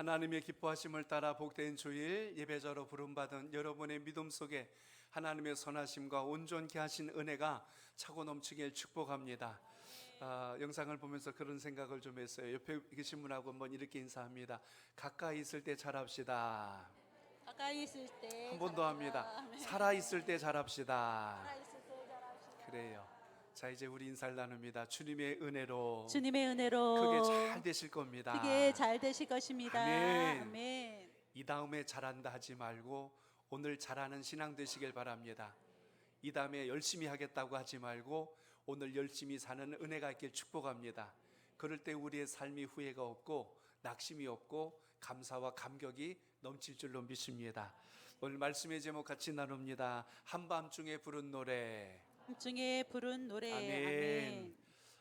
하나님의 기뻐하심을 따라 복된 주일 예배자로 부름받은 여러분의 믿음 속에 하나님의 선하심과 온전케 하신 은혜가 차고 넘치길 축복합니다. 영상을 보면서 그런 생각을 좀 했어요. 옆에 계신 분하고 한번 이렇게 인사합니다. 가까이 있을 때 잘합시다. 가까이 있을 때 한 번 더 합니다. 살아 있을 때 잘합시다. 그래요. 자, 이제 우리 인사를 나눕니다. 주님의 은혜로 그게 잘 되실 겁니다. 그게 잘 되실 것입니다. 아멘. 아멘. 이 다음에 잘한다 하지 말고 오늘 잘하는 신앙 되시길 바랍니다. 이 다음에 열심히 하겠다고 하지 말고 오늘 열심히 사는 은혜가 있길 축복합니다. 그럴 때 우리의 삶이 후회가 없고 낙심이 없고 감사와 감격이 넘칠 줄로 믿습니다. 오늘 말씀의 제목 같이 나눕니다. 한밤중에 부른 노래. 중에 부른 노래. 아멘. 아멘.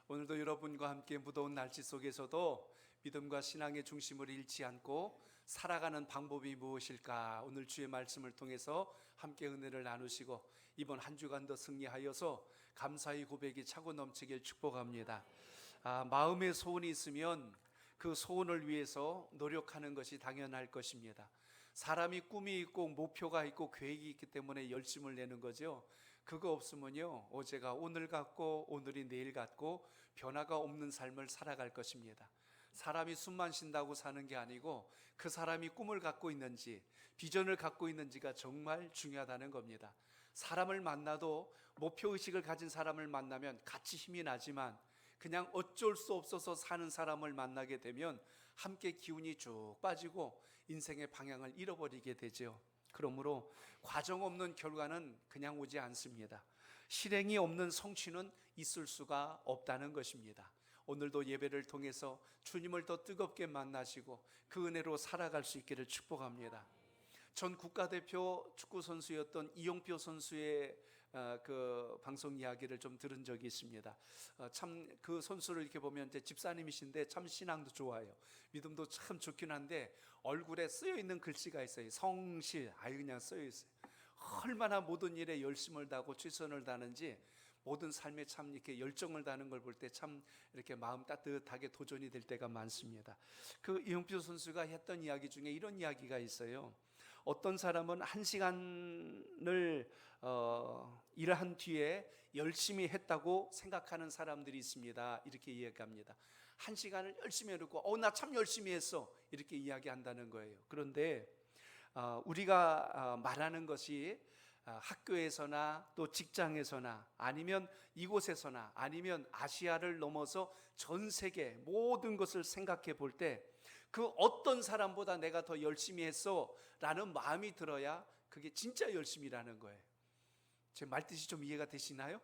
오늘도 여러분과 함께 무더운 날씨 속에서도 믿음과 신앙의 중심을 잃지 않고 살아가는 방법이 무엇일까? 오늘 주의 말씀을 통해서 함께 은혜를 나누시고 이번 한 주간도 승리하여서 감사의 고백이 차고 넘치길 축복합니다. 마음의 소원이 있으면 그 소원을 위해서 노력하는 것이 당연할 것입니다. 사람이 꿈이 있고 목표가 있고 계획이 있기 때문에 열심을 내는 거죠. 그거 없으면요, 어제가 오늘 같고 오늘이 내일 같고 변화가 없는 삶을 살아갈 것입니다. 사람이 숨만 쉰다고 사는 게 아니고 그 사람이 꿈을 갖고 있는지 비전을 갖고 있는지가 정말 중요하다는 겁니다. 사람을 만나도 목표의식을 가진 사람을 만나면 같이 힘이 나지만 그냥 어쩔 수 없어서 사는 사람을 만나게 되면 함께 기운이 쭉 빠지고 인생의 방향을 잃어버리게 되죠. 그러므로 과정 없는 결과는 그냥 오지 않습니다. 실행이 없는 성취는 있을 수가 없다는 것입니다. 오늘도 예배를 통해서 주님을 더 뜨겁게 만나시고 그 은혜로 살아갈 수 있기를 축복합니다. 전 국가대표 축구 선수였던 이용표 선수의 그 방송 이야기를 좀 들은 적이 있습니다. 참 그 선수를 이렇게 보면 이제 집사님이신데 참 신앙도 좋아요. 믿음도 참 좋긴 한데 얼굴에 쓰여 있는 글씨가 있어요. 성실, 그냥 쓰여 있어요. 얼마나 모든 일에 열심을 다하고 최선을 다하는지 모든 삶에 참 이렇게 열정을 다하는 걸 볼 때 참 이렇게 마음 따뜻하게 도전이 될 때가 많습니다. 그 이용표 선수가 했던 이야기 중에 이런 이야기가 있어요. 어떤 사람은 1시간을 일한 뒤에 열심히 했다고 생각하는 사람들이 있습니다. 이렇게 이야기합니다. 1시간을 열심히 해놓고 나 참 열심히 했어 이렇게 이야기한다는 거예요. 그런데 우리가 말하는 것이 학교에서나 또 직장에서나 아니면 이곳에서나 아니면 아시아를 넘어서 전 세계 모든 것을 생각해 볼 때 그 어떤 사람보다 내가 더 열심히 했어 라는 마음이 들어야 그게 진짜 열심이라는 거예요. 제 말뜻이 좀 이해가 되시나요?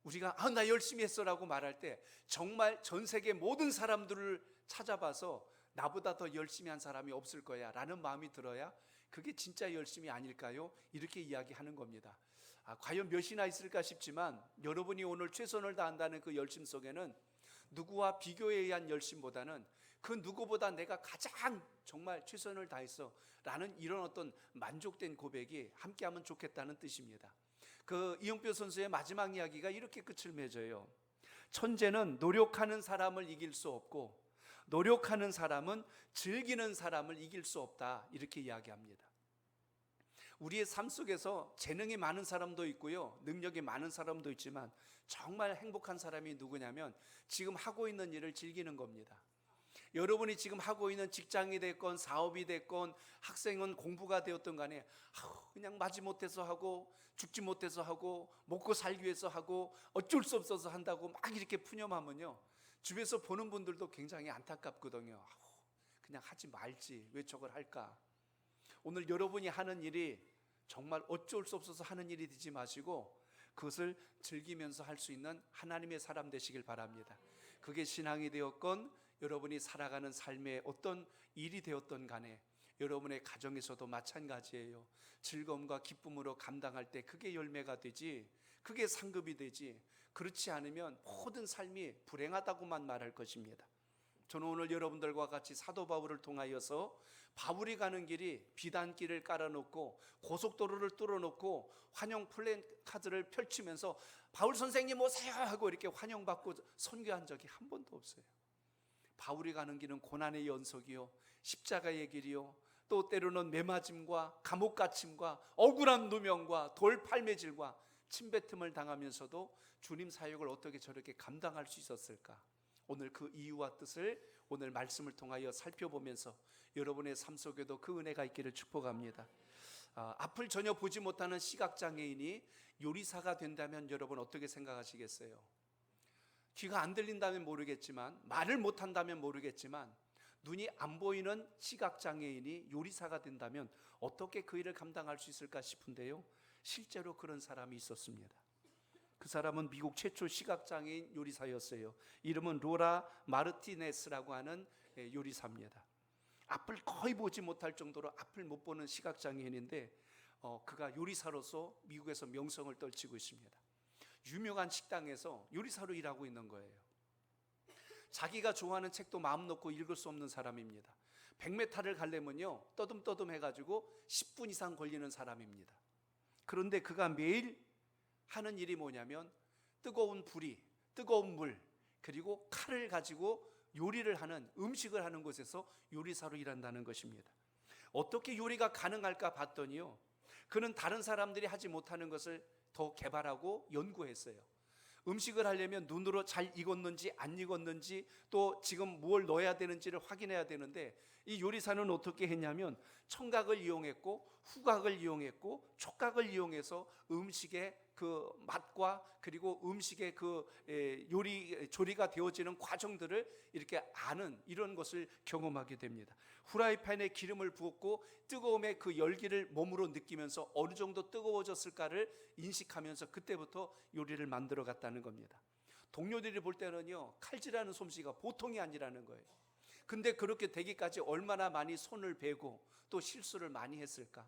우리가 나 열심히 했어 라고 말할 때 정말 전 세계 모든 사람들을 찾아봐서 나보다 더 열심히 한 사람이 없을 거야 라는 마음이 들어야 그게 진짜 열심이 아닐까요? 이렇게 이야기하는 겁니다. 과연 몇이나 있을까 싶지만 여러분이 오늘 최선을 다한다는 그 열심 속에는 누구와 비교에 의한 열심보다는 그 누구보다 내가 가장 정말 최선을 다했어 라는 이런 어떤 만족된 고백이 함께하면 좋겠다는 뜻입니다. 그 이용표 선수의 마지막 이야기가 이렇게 끝을 맺어요. 천재는 노력하는 사람을 이길 수 없고 노력하는 사람은 즐기는 사람을 이길 수 없다 이렇게 이야기합니다. 우리의 삶 속에서 재능이 많은 사람도 있고요, 능력이 많은 사람도 있지만 정말 행복한 사람이 누구냐면 지금 하고 있는 일을 즐기는 겁니다. 여러분이 지금 하고 있는 직장이 됐건 사업이 됐건 학생은 공부가 되었던 간에 그냥 마지못해서 하고 죽지 못해서 하고 먹고 살기 위해서 하고 어쩔 수 없어서 한다고 막 이렇게 푸념하면요, 주변에서 보는 분들도 굉장히 안타깝거든요. 그냥 하지 말지 왜 저걸 할까. 오늘 여러분이 하는 일이 정말 어쩔 수 없어서 하는 일이 되지 마시고 그것을 즐기면서 할 수 있는 하나님의 사람 되시길 바랍니다. 그게 신앙이 되었건 여러분이 살아가는 삶의 어떤 일이 되었던 간에 여러분의 가정에서도 마찬가지예요. 즐거움과 기쁨으로 감당할 때 그게 열매가 되지, 그게 상급이 되지, 그렇지 않으면 모든 삶이 불행하다고만 말할 것입니다. 저는 오늘 여러분들과 같이 사도 바울을 통하여서 바울이 가는 길이 비단길을 깔아놓고 고속도로를 뚫어놓고 환영 플랜카드를 펼치면서 바울 선생님 오세요 하고 이렇게 환영받고 선교한 적이 한 번도 없어요. 바울이 가는 길은 고난의 연속이요, 십자가의 길이요, 또 때로는 매맞음과 감옥 갇힘과 억울한 누명과 돌팔매질과 침뱉음을 당하면서도 주님 사역을 어떻게 저렇게 감당할 수 있었을까? 오늘 그 이유와 뜻을 오늘 말씀을 통하여 살펴보면서 여러분의 삶 속에도 그 은혜가 있기를 축복합니다. 앞을 전혀 보지 못하는 시각장애인이 요리사가 된다면 여러분 어떻게 생각하시겠어요? 귀가 안 들린다면 모르겠지만, 말을 못한다면 모르겠지만, 눈이 안 보이는 시각장애인이 요리사가 된다면 어떻게 그 일을 감당할 수 있을까 싶은데요, 실제로 그런 사람이 있었습니다. 그 사람은 미국 최초 시각장애인 요리사였어요. 이름은 로라 마르티네스라고 하는 요리사입니다. 앞을 거의 보지 못할 정도로 앞을 못 보는 시각장애인인데 그가 요리사로서 미국에서 명성을 떨치고 있습니다. 유명한 식당에서 요리사로 일하고 있는 거예요. 자기가 좋아하는 책도 마음 놓고 읽을 수 없는 사람입니다. 100m를 가려면요 떠듬떠듬 해가지고 10분 이상 걸리는 사람입니다. 그런데 그가 매일 하는 일이 뭐냐면 뜨거운 불이, 뜨거운 물, 그리고 칼을 가지고 요리를 하는, 음식을 하는 곳에서 요리사로 일한다는 것입니다. 어떻게 요리가 가능할까 봤더니요, 그는 다른 사람들이 하지 못하는 것을 더 개발하고 연구했어요. 음식을 하려면 눈으로 잘 익었는지 안 익었는지, 또 지금 뭘 넣어야 되는지를 확인해야 되는데, 이 요리사는 어떻게 했냐면 청각을 이용했고 후각을 이용했고 촉각을 이용해서 음식의 그 맛과 그리고 음식의 그 조리가 되어지는 과정들을 이렇게 아는, 이런 것을 경험하게 됩니다. 후라이팬에 기름을 부었고 뜨거움의 그 열기를 몸으로 느끼면서 어느 정도 뜨거워졌을까를 인식하면서 그때부터 요리를 만들어 갔다는 겁니다. 동료들이 볼 때는요, 칼질하는 솜씨가 보통이 아니라는 거예요. 근데 그렇게 되기까지 얼마나 많이 손을 베고 또 실수를 많이 했을까?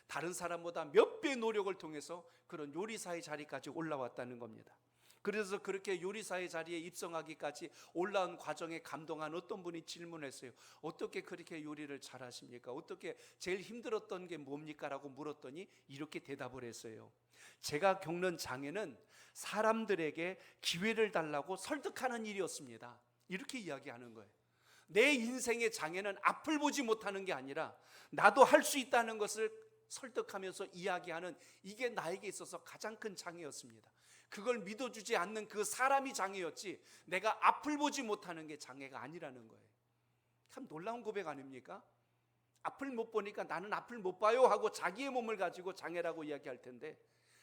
다른 사람보다 몇 배 노력을 통해서 그런 요리사의 자리까지 올라왔다는 겁니다. 그래서 그렇게 요리사의 자리에 입성하기까지 올라온 과정에 감동한 어떤 분이 질문했어요. 어떻게 그렇게 요리를 잘하십니까? 어떻게 제일 힘들었던 게 뭡니까? 라고 물었더니 이렇게 대답을 했어요. 제가 겪는 장애는 사람들에게 기회를 달라고 설득하는 일이었습니다. 이렇게 이야기하는 거예요. 내 인생의 장애는 앞을 보지 못하는 게 아니라 나도 할 수 있다는 것을 설득하면서 이야기하는, 이게 나에게 있어서 가장 큰 장애였습니다. 그걸 믿어주지 않는 그 사람이 장애였지 내가 앞을 보지 못하는 게 장애가 아니라는 거예요. 참 놀라운 고백 아닙니까? 앞을 못 보니까 나는 앞을 못 봐요 하고 자기의 몸을 가지고 장애라고 이야기할 텐데,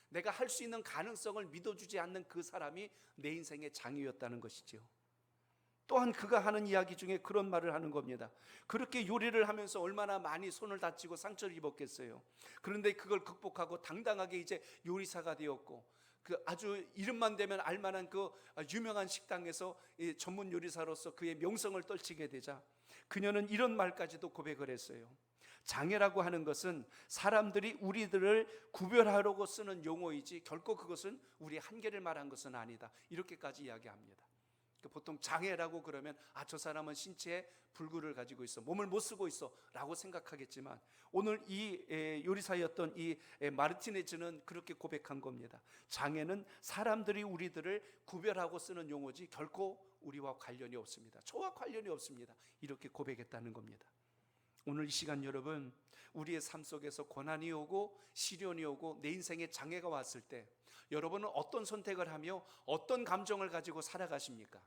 내가 할 수 있는 가능성을 믿어주지 않는 그 사람이 내 인생의 장애였다는 것이죠. 또한 그가 하는 이야기 중에 그런 말을 하는 겁니다. 그렇게 요리를 하면서 얼마나 많이 손을 다치고 상처를 입었겠어요. 그런데 그걸 극복하고 당당하게 이제 요리사가 되었고, 그 아주 이름만 되면 알만한 그 유명한 식당에서 전문 요리사로서 그의 명성을 떨치게 되자 그녀는 이런 말까지도 고백을 했어요. 장애라고 하는 것은 사람들이 우리들을 구별하려고 쓰는 용어이지 결코 그것은 우리의 한계를 말한 것은 아니다. 이렇게까지 이야기합니다. 보통 장애라고 그러면 저 사람은 신체에 불구를 가지고 있어, 몸을 못 쓰고 있어 라고 생각하겠지만, 오늘 이 요리사였던 이 마르티네즈는 그렇게 고백한 겁니다. 장애는 사람들이 우리들을 구별하고 쓰는 용어지 결코 우리와 관련이 없습니다. 저와 관련이 없습니다. 이렇게 고백했다는 겁니다. 오늘 이 시간 여러분, 우리의 삶 속에서 고난이 오고 시련이 오고 내 인생에 장애가 왔을 때 여러분은 어떤 선택을 하며 어떤 감정을 가지고 살아가십니까?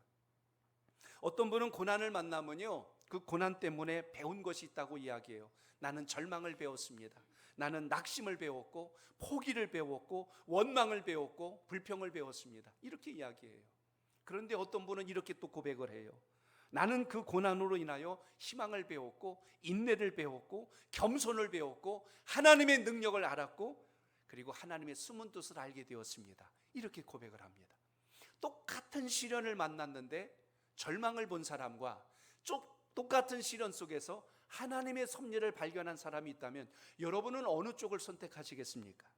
어떤 분은 고난을 만나면요, 그 고난 때문에 배운 것이 있다고 이야기해요. 나는 절망을 배웠습니다. 나는 낙심을 배웠고 포기를 배웠고 원망을 배웠고 불평을 배웠습니다. 이렇게 이야기해요. 그런데 어떤 분은 이렇게 또 고백을 해요. 나는 그 고난으로 인하여 희망을 배웠고 인내를 배웠고 겸손을 배웠고 하나님의 능력을 알았고 그리고 하나님의 숨은 뜻을 알게 되었습니다. 이렇게 고백을 합니다. 똑같은 시련을 만났는데 절망을 본 사람과 똑같은 시련 속에서 하나님의 섭리를 발견한 사람이 있다면 여러분은 어느 쪽을 선택하시겠습니까?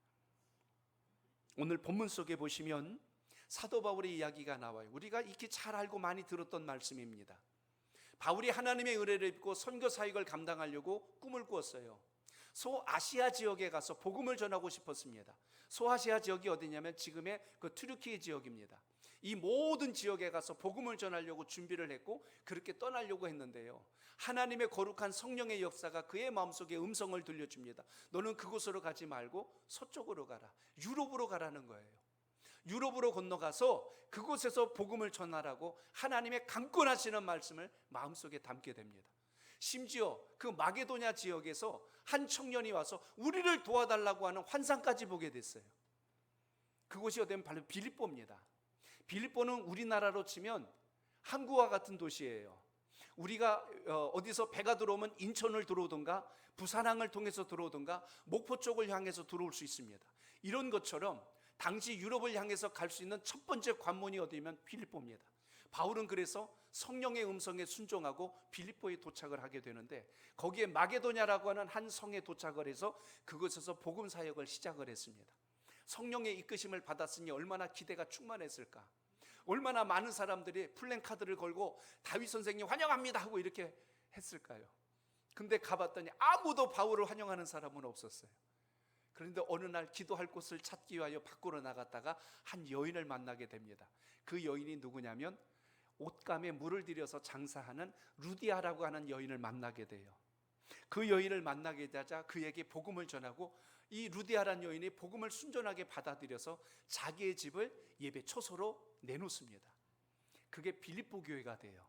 오늘 본문 속에 보시면 사도 바울의 이야기가 나와요. 우리가 익히 잘 알고 많이 들었던 말씀입니다. 바울이 하나님의 은혜를 입고 선교 사역을 감당하려고 꿈을 꾸었어요. 소아시아 지역에 가서 복음을 전하고 싶었습니다. 소아시아 지역이 어디냐면 지금의 그 튀르키예 지역입니다. 이 모든 지역에 가서 복음을 전하려고 준비를 했고 그렇게 떠나려고 했는데요, 하나님의 거룩한 성령의 역사가 그의 마음속에 음성을 들려줍니다. 너는 그곳으로 가지 말고 서쪽으로 가라, 유럽으로 가라는 거예요. 유럽으로 건너가서 그곳에서 복음을 전하라고 하나님의 강권하시는 말씀을 마음속에 담게 됩니다. 심지어 그 마게도냐 지역에서 한 청년이 와서 우리를 도와달라고 하는 환상까지 보게 됐어요. 그곳이 어디면 바로 빌립보입니다. 빌립보는 우리나라로 치면 항구와 같은 도시예요. 우리가 어디서 배가 들어오면 인천을 들어오든가 부산항을 통해서 들어오든가 목포 쪽을 향해서 들어올 수 있습니다. 이런 것처럼 당시 유럽을 향해서 갈 수 있는 첫 번째 관문이 어디면 빌립보입니다. 바울은 그래서 성령의 음성에 순종하고 빌립보에 도착을 하게 되는데, 거기에 마게도냐라고 하는 한 성에 도착을 해서 그곳에서 복음 사역을 시작을 했습니다. 성령의 이끄심을 받았으니 얼마나 기대가 충만했을까. 얼마나 많은 사람들이 플랜카드를 걸고 다윗 선생님 환영합니다 하고 이렇게 했을까요? 근데 가봤더니 아무도 바울을 환영하는 사람은 없었어요. 그런데 어느 날 기도할 곳을 찾기 위하여 밖으로 나갔다가 한 여인을 만나게 됩니다. 그 여인이 누구냐면 옷감에 물을 들여서 장사하는 루디아라고 하는 여인을 만나게 돼요. 그 여인을 만나게 되자 그에게 복음을 전하고, 이 루디아라는 여인이 복음을 순전하게 받아들여서 자기의 집을 예배 초소로 내놓습니다. 그게 빌립보 교회가 돼요.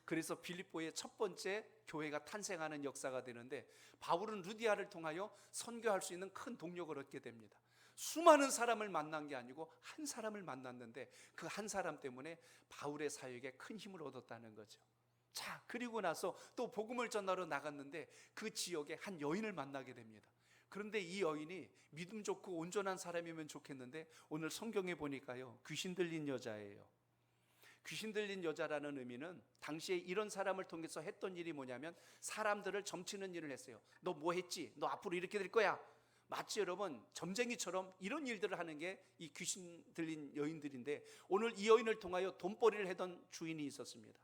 그래서 빌립보의 첫 번째 교회가 탄생하는 역사가 되는데, 바울은 루디아를 통하여 선교할 수 있는 큰 동력을 얻게 됩니다. 수많은 사람을 만난 게 아니고 한 사람을 만났는데 그 한 사람 때문에 바울의 사역에 큰 힘을 얻었다는 거죠. 자, 그리고 나서 또 복음을 전하러 나갔는데 그 지역에 한 여인을 만나게 됩니다. 그런데 이 여인이 믿음 좋고 온전한 사람이면 좋겠는데 오늘 성경에 보니까요, 귀신 들린 여자예요. 귀신 들린 여자라는 의미는 당시에 이런 사람을 통해서 했던 일이 뭐냐면 사람들을 점치는 일을 했어요. 너 뭐 했지? 너 앞으로 이렇게 될 거야. 마치 여러분 점쟁이처럼 이런 일들을 하는 게 이 귀신 들린 여인들인데, 오늘 이 여인을 통하여 돈벌이를 하던 주인이 있었습니다.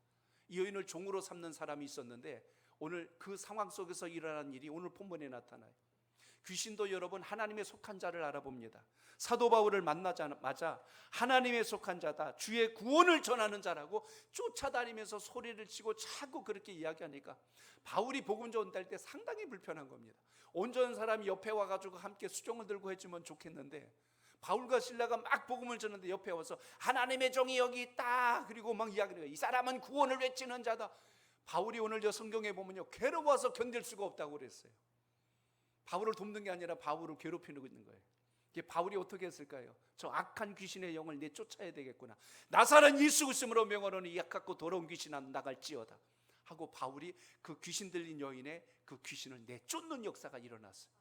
이 여인을 종으로 삼는 사람이 있었는데 오늘 그 상황 속에서 일어난 일이 오늘 본문에 나타나요. 귀신도 여러분 하나님의 속한 자를 알아봅니다. 사도 바울을 만나자마자 하나님의 속한 자다, 주의 구원을 전하는 자라고 쫓아다니면서 소리를 치고 자꾸 그렇게 이야기하니까 바울이 복음 전할 때 상당히 불편한 겁니다. 온전한 사람이 옆에 와가지고 함께 수종을 들고 해주면 좋겠는데, 바울과 실라가 막 복음을 전하는데 옆에 와서 하나님의 종이 여기 있다 그리고 막 이야기를 해요. 이 사람은 구원을 외치는 자다. 바울이 오늘 저 성경에 보면요, 괴로워서 견딜 수가 없다고 그랬어요. 바울을 돕는 게 아니라 바울을 괴롭히고 있는 거예요. 이게 바울이 어떻게 했을까요? 저 악한 귀신의 영을 내쫓아야 되겠구나. 나사렛 예수 그리스도로 명하노니 이 악하고 더러운 귀신아 나갈지어다 하고 바울이 그 귀신 들린 여인의 그 귀신을 내쫓는 역사가 일어났어요.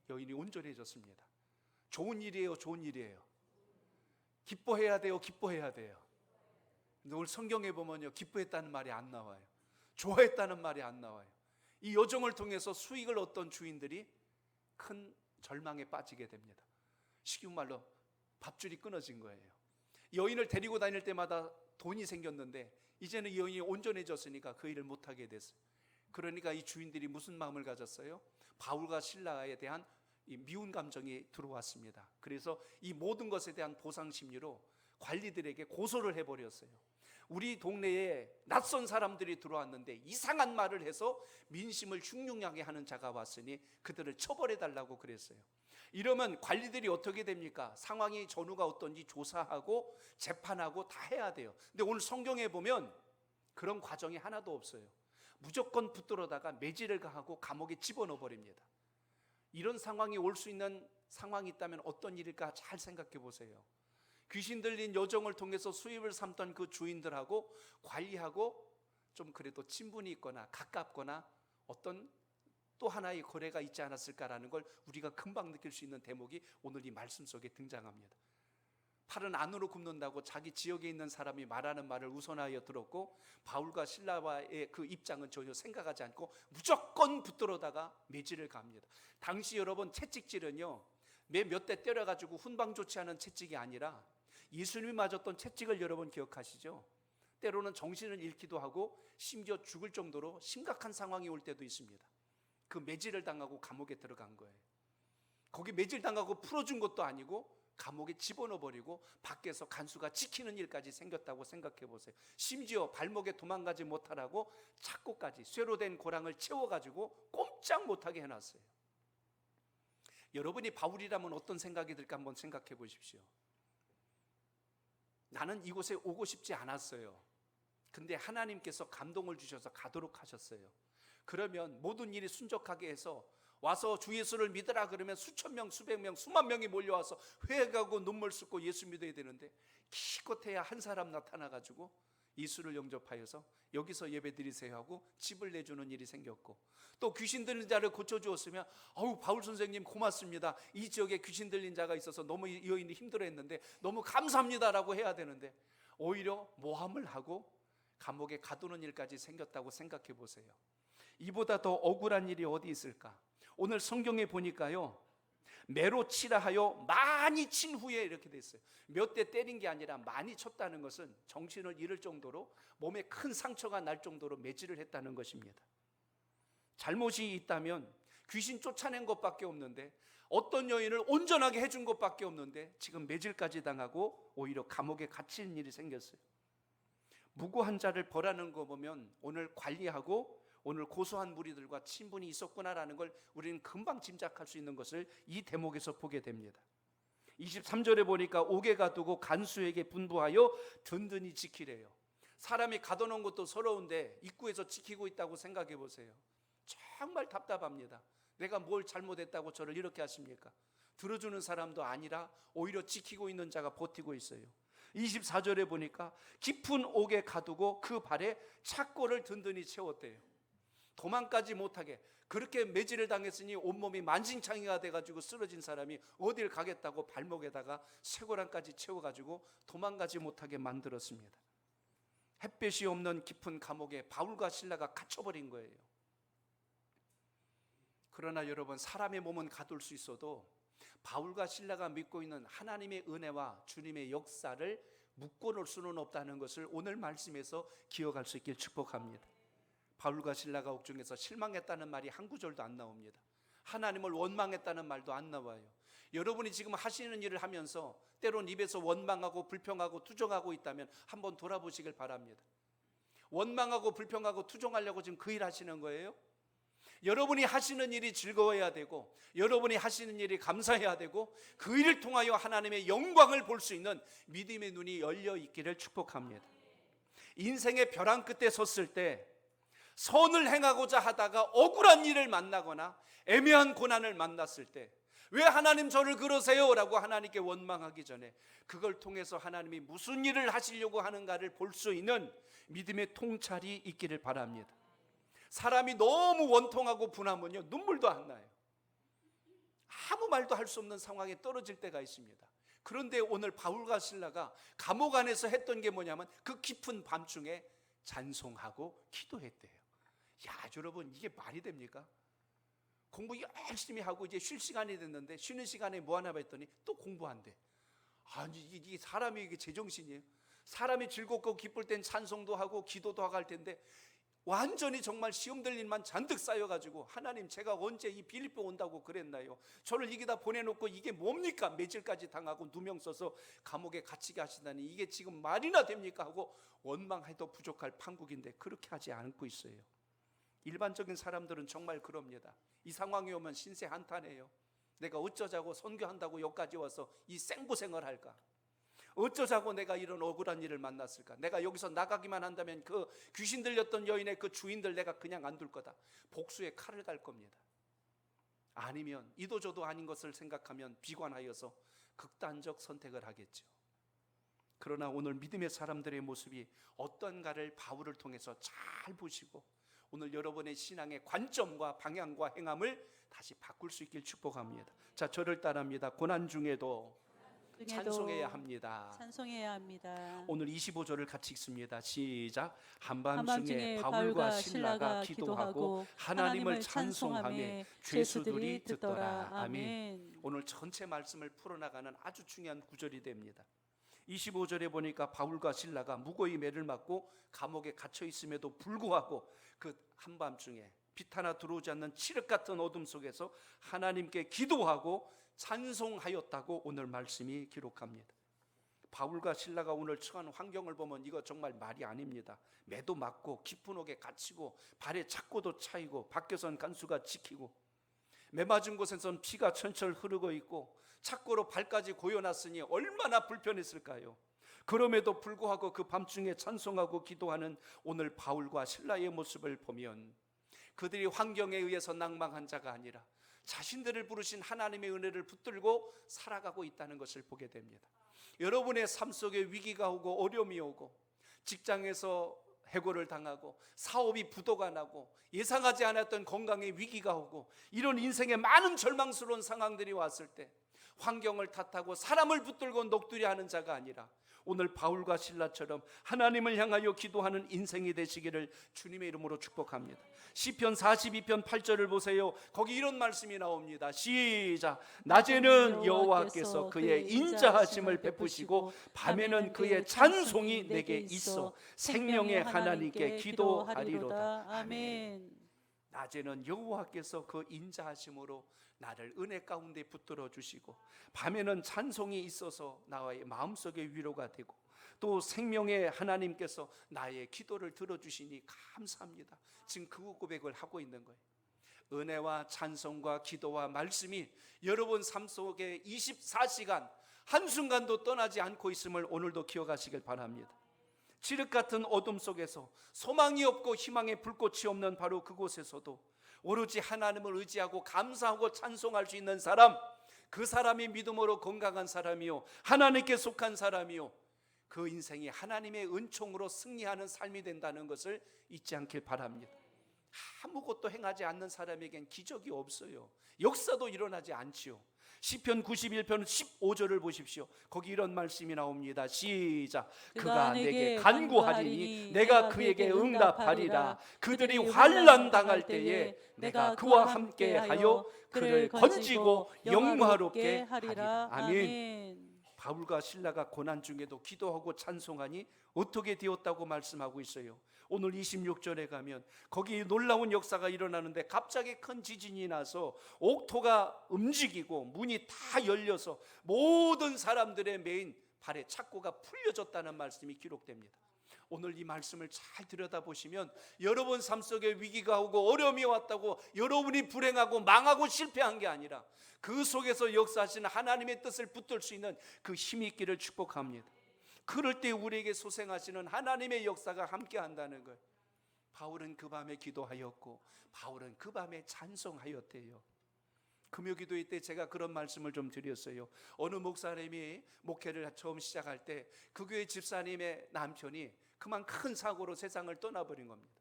여인이 온전해졌습니다. 좋은 일이에요, 좋은 일이에요. 기뻐해야 돼요, 기뻐해야 돼요. 근데 오늘 성경에 보면요, 기뻐했다는 말이 안 나와요. 좋아했다는 말이 안 나와요. 이 여정을 통해서 수익을 얻던 주인들이 큰 절망에 빠지게 됩니다. 쉬운 말로 밥줄이 끊어진 거예요. 여인을 데리고 다닐 때마다 돈이 생겼는데 이제는 이 여인이 온전해졌으니까 그 일을 못하게 됐어요. 그러니까 이 주인들이 무슨 마음을 가졌어요? 바울과 실라에 대한 이 미운 감정이 들어왔습니다. 그래서 이 모든 것에 대한 보상 심리로 관리들에게 고소를 해버렸어요. 우리 동네에 낯선 사람들이 들어왔는데 이상한 말을 해서 민심을 흉흉하게 하는 자가 왔으니 그들을 처벌해달라고 그랬어요. 이러면 관리들이 어떻게 됩니까? 상황이 전후가 어떤지 조사하고 재판하고 다 해야 돼요. 근데 오늘 성경에 보면 그런 과정이 하나도 없어요. 무조건 붙들어다가 매질을 가하고 감옥에 집어넣어 버립니다. 이런 상황이 올 수 있는 상황이 있다면 어떤 일일까 잘 생각해 보세요. 귀신 들린 여정을 통해서 수입을 삼던 그 주인들하고 관리하고 좀 그래도 친분이 있거나 가깝거나 어떤 또 하나의 거래가 있지 않았을까라는 걸 우리가 금방 느낄 수 있는 대목이 오늘 이 말씀 속에 등장합니다. 팔은 안으로 굽는다고 자기 지역에 있는 사람이 말하는 말을 우선하여 들었고, 바울과 실라와의 그 입장은 전혀 생각하지 않고 무조건 붙들어다가 매질을 갑니다. 당시 여러분 채찍질은요, 매 몇 대 때려가지고 훈방 좋지 않은 채찍이 아니라 예수님이 맞았던 채찍을 여러분 기억하시죠? 때로는 정신을 잃기도 하고 심지어 죽을 정도로 심각한 상황이 올 때도 있습니다. 그 매질을 당하고 감옥에 들어간 거예요. 거기 매질 당하고 풀어준 것도 아니고 감옥에 집어넣어버리고 밖에서 간수가 지키는 일까지 생겼다고 생각해 보세요. 심지어 발목에 도망가지 못하라고 착고까지 쇠로 된 고랑을 채워가지고 꼼짝 못하게 해놨어요. 여러분이 바울이라면 어떤 생각이 들까 한번 생각해 보십시오. 나는 이곳에 오고 싶지 않았어요. 근데 하나님께서 감동을 주셔서 가도록 하셨어요. 그러면 모든 일이 순적하게 해서 와서 주 예수를 믿으라 그러면 수천 명, 수백 명, 수만 명이 몰려와서 회개하고 눈물 쏟고 예수 믿어야 되는데 기껏해야 한 사람 나타나가지고 예수를 영접하여서 여기서 예배 드리세요 하고 집을 내주는 일이 생겼고, 또 귀신 들린 자를 고쳐주었으면 아우 바울 선생님 고맙습니다, 이 지역에 귀신 들린 자가 있어서 너무 이 여인이 힘들어했는데 너무 감사합니다라고 해야 되는데 오히려 모함을 하고 감옥에 가두는 일까지 생겼다고 생각해 보세요. 이보다 더 억울한 일이 어디 있을까? 오늘 성경에 보니까요, 매로 치라 하여 많이 친 후에 이렇게 됐어요. 몇 대 때린 게 아니라 많이 쳤다는 것은 정신을 잃을 정도로 몸에 큰 상처가 날 정도로 매질을 했다는 것입니다. 잘못이 있다면 귀신 쫓아낸 것밖에 없는데, 어떤 여인을 온전하게 해준 것밖에 없는데 지금 매질까지 당하고 오히려 감옥에 갇히는 일이 생겼어요. 무고한 자를 벌하는 거 보면 오늘 관리하고 오늘 고소한 무리들과 친분이 있었구나라는 걸 우리는 금방 짐작할 수 있는 것을 이 대목에서 보게 됩니다. 23절에 보니까 옥에 가두고 간수에게 분부하여 든든히 지키래요. 사람이 가둬놓은 것도 서러운데 입구에서 지키고 있다고 생각해 보세요. 정말 답답합니다. 내가 뭘 잘못했다고 저를 이렇게 하십니까? 들어주는 사람도 아니라 오히려 지키고 있는 자가 버티고 있어요. 24절에 보니까 깊은 옥에 가두고 그 발에 착고를 든든히 채웠대요. 도망가지 못하게, 그렇게 매질을 당했으니 온몸이 만신창이가 돼가지고 쓰러진 사람이 어딜 가겠다고 발목에다가 쇠고랑까지 채워가지고 도망가지 못하게 만들었습니다. 햇볕이 없는 깊은 감옥에 바울과 실라가 갇혀버린 거예요. 그러나 여러분, 사람의 몸은 가둘 수 있어도 바울과 실라가 믿고 있는 하나님의 은혜와 주님의 역사를 묶어놓을 수는 없다는 것을 오늘 말씀에서 기억할 수 있길 축복합니다. 바울과 실라가 옥중에서 실망했다는 말이 한 구절도 안 나옵니다. 하나님을 원망했다는 말도 안 나와요. 여러분이 지금 하시는 일을 하면서 때론 입에서 원망하고 불평하고 투정하고 있다면 한번 돌아보시길 바랍니다. 원망하고 불평하고 투정하려고 지금 그 일 하시는 거예요? 여러분이 하시는 일이 즐거워야 되고 여러분이 하시는 일이 감사해야 되고 그 일을 통하여 하나님의 영광을 볼 수 있는 믿음의 눈이 열려 있기를 축복합니다. 인생의 벼랑 끝에 섰을 때 선을 행하고자 하다가 억울한 일을 만나거나 애매한 고난을 만났을 때 왜 하나님 저를 그러세요? 라고 하나님께 원망하기 전에 그걸 통해서 하나님이 무슨 일을 하시려고 하는가를 볼 수 있는 믿음의 통찰이 있기를 바랍니다. 사람이 너무 원통하고 분하면요, 눈물도 안 나요. 아무 말도 할 수 없는 상황에 떨어질 때가 있습니다. 그런데 오늘 바울과 실라가 감옥 안에서 했던 게 뭐냐면 그 깊은 밤중에 찬송하고 기도했대요. 야, 여러분, 이게 말이 됩니까? 공부 열심히 하고 이제 쉴 시간이 됐는데 쉬는 시간에 뭐 하나 봤더니 또 공부한대. 아니, 이게 사람이 이게 제정신이에요? 사람이 즐겁고 기쁠 땐 찬송도 하고 기도도 하고 할 텐데 완전히 정말 시험 들 일만 잔뜩 쌓여가지고 하나님, 제가 언제 이 빌립보 온다고 그랬나요? 저를 여기다 보내놓고 이게 뭡니까? 매질까지 당하고 누명 써서 감옥에 갇히게 하시다니 이게 지금 말이나 됩니까? 하고 원망해도 부족할 판국인데 그렇게 하지 않고 있어요. 일반적인 사람들은 정말 그럽니다. 이 상황이 오면 신세 한탄해요. 내가 어쩌자고 선교한다고 여기까지 와서 이 생고생을 할까? 어쩌자고 내가 이런 억울한 일을 만났을까? 내가 여기서 나가기만 한다면 그 귀신 들렸던 여인의 그 주인들 내가 그냥 안 둘 거다. 복수의 칼을 갈 겁니다. 아니면 이도저도 아닌 것을 생각하면 비관하여서 극단적 선택을 하겠죠. 그러나 오늘 믿음의 사람들의 모습이 어떤가를 바울을 통해서 잘 보시고 오늘 여러분의 신앙의 관점과 방향과 행함을 다시 바꿀 수 있길 축복합니다. 자, 저를 따라합니다. 고난 중에도 찬송해야 합니다. 찬송해야 합니다. 오늘 25절을 같이 읽습니다. 시작. 한밤중에 바울과 실라가 기도하고 하나님을 찬송하며 죄수들이 듣더라. 아멘. 오늘 전체 말씀을 풀어나가는 아주 중요한 구절이 됩니다. 25절에 보니까 바울과 실라가 무고히 매를 맞고 감옥에 갇혀 있음에도 불구하고 그 한밤중에 빛 하나 들어오지 않는 칠흑 같은 어둠 속에서 하나님께 기도하고 찬송하였다고 오늘 말씀이 기록합니다. 바울과 실라가 오늘 처한 환경을 보면 이거 정말 말이 아닙니다. 매도 맞고 깊은 옥에 갇히고 발에 착고도 차이고 밖에선 간수가 지키고 매 맞은 곳에선 피가 철철 흐르고 있고 착고로 발까지 고여놨으니 얼마나 불편했을까요? 그럼에도 불구하고 그 밤중에 찬송하고 기도하는 오늘 바울과 실라의 모습을 보면 그들이 환경에 의해서 낭망한 자가 아니라 자신들을 부르신 하나님의 은혜를 붙들고 살아가고 있다는 것을 보게 됩니다. 여러분의 삶 속에 위기가 오고 어려움이 오고 직장에서 해고를 당하고 사업이 부도가 나고 예상하지 않았던 건강에 위기가 오고 이런 인생의 많은 절망스러운 상황들이 왔을 때 환경을 탓하고 사람을 붙들고 녹두려 하는 자가 아니라 오늘 바울과 실라처럼 하나님을 향하여 기도하는 인생이 되시기를 주님의 이름으로 축복합니다. 시편 42편 8절을 보세요. 거기 이런 말씀이 나옵니다. 시작. 낮에는 여호와께서 그의 인자하심을 베푸시고 밤에는 그의 찬송이 내게 있어 생명의 하나님께 기도하리로다. 아멘. 낮에는 여호와께서 그 인자하심으로 나를 은혜 가운데 붙들어 주시고 밤에는 찬송이 있어서 나의 마음속에 위로가 되고 또 생명의 하나님께서 나의 기도를 들어주시니 감사합니다. 지금 그 고백을 하고 있는 거예요. 은혜와 찬송과 기도와 말씀이 여러분 삶 속에 24시간 한순간도 떠나지 않고 있음을 오늘도 기억하시길 바랍니다. 칠흑 같은 어둠 속에서 소망이 없고 희망의 불꽃이 없는 바로 그곳에서도 오로지 하나님을 의지하고 감사하고 찬송할 수 있는 사람, 그 사람이 믿음으로 건강한 사람이요 하나님께 속한 사람이요 그 인생이 하나님의 은총으로 승리하는 삶이 된다는 것을 잊지 않길 바랍니다. 아무것도 행하지 않는 사람에겐 기적이 없어요. 역사도 일어나지 않지요. 시편 91편 15절을 보십시오. 거기 이런 말씀이 나옵니다. 시작. 그가 내게 간구하리니 내가 그에게 응답하리라. 그들이 환난 당할 때에 내가 그와 함께하여 그를 건지고 영화롭게 하리라. 아멘. 바울과 실라가 고난 중에도 기도하고 찬송하니 어떻게 되었다고 말씀하고 있어요. 오늘 26절에 가면 거기 놀라운 역사가 일어나는데 갑자기 큰 지진이 나서 옥토가 움직이고 문이 다 열려서 모든 사람들의 메인 발에 착고가 풀려졌다는 말씀이 기록됩니다. 오늘 이 말씀을 잘 들여다보시면 여러분 삶 속에 위기가 오고 어려움이 왔다고 여러분이 불행하고 망하고 실패한 게 아니라 그 속에서 역사하시는 하나님의 뜻을 붙들 수 있는 그 힘이 있기를 축복합니다. 그럴 때 우리에게 소생하시는 하나님의 역사가 함께한다는 것. 바울은 그 밤에 기도하였고 바울은 그 밤에 찬송하였대요. 금요기도회 때 제가 그런 말씀을 좀 드렸어요. 어느 목사님이 목회를 처음 시작할 때 그 교회 집사님의 남편이 그만 큰 사고로 세상을 떠나버린 겁니다.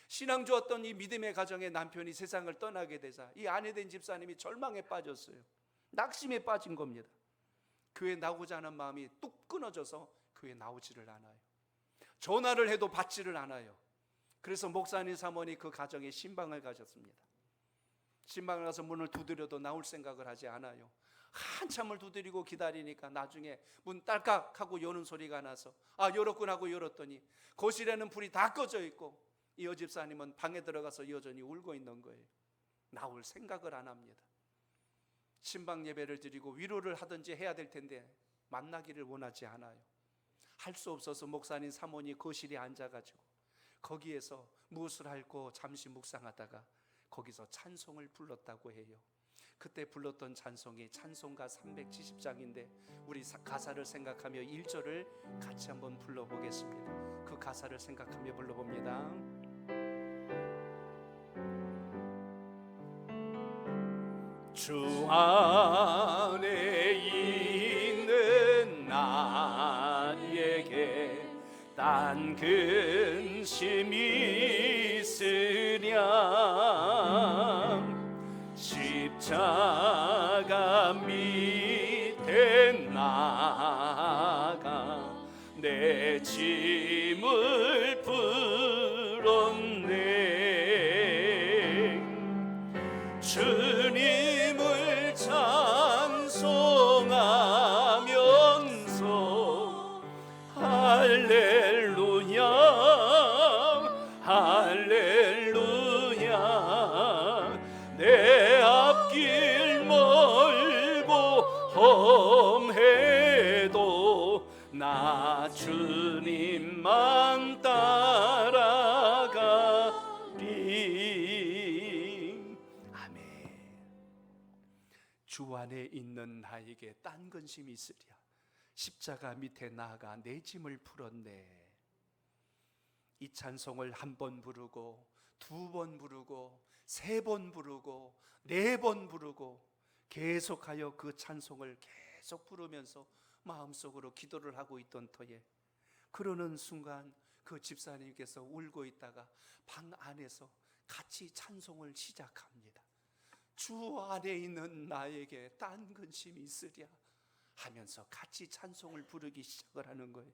신앙 좋았던 이 믿음의 가정의 남편이 세상을 떠나게 되자 이 아내 된 집사님이 절망에 빠졌어요. 낙심에 빠진 겁니다. 교회 나오고자 하는 마음이 뚝 끊어져서 교회 나오지를 않아요. 전화를 해도 받지를 않아요. 그래서 목사님 사모니 그 가정에 신방을 가셨습니다. 신방을 가서 문을 두드려도 나올 생각을 하지 않아요. 한참을 두드리고 기다리니까 나중에 문 딸깍 하고 여는 소리가 나서 열었군 하고 열었더니 거실에는 불이 다 꺼져 있고 이 여집사님은 방에 들어가서 여전히 울고 있는 거예요. 나올 생각을 안 합니다. 신방 예배를 드리고 위로를 하든지 해야 될 텐데 만나기를 원하지 않아요. 할 수 없어서 목사님 사모니 거실에 앉아가지고 거기에서 무엇을 할고 잠시 묵상하다가 거기서 찬송을 불렀다고 해요. 그때 불렀던 찬송이 찬송가 370장인데 우리 가사를 생각하며 1절을 같이 한번 불러보겠습니다. 그 가사를 생각하며 불러봅니다. 주 안에 있는 나에게 딴 근심이 있으랴 십자가 밑에 나가 내 짐을 풀었네 주님을 찬송하면서 할렐루야 할렐루야 위험해도 나 주님만 따라가리. 아멘. 주 안에 있는 나에게 딴 근심이 있으랴. 십자가 밑에 나아가 내 짐을 풀었네. 이 찬송을 한 번 부르고, 두 번 부르고, 세 번 부르고, 네 번 부르고, 계속하여 그 찬송을 계속 부르면서 마음속으로 기도를 하고 있던 터에, 그러는 순간 그 집사님께서 울고 있다가 방 안에서 같이 찬송을 시작합니다. 주 안에 있는 나에게 딴 근심이 있으랴 하면서 같이 찬송을 부르기 시작을 하는 거예요.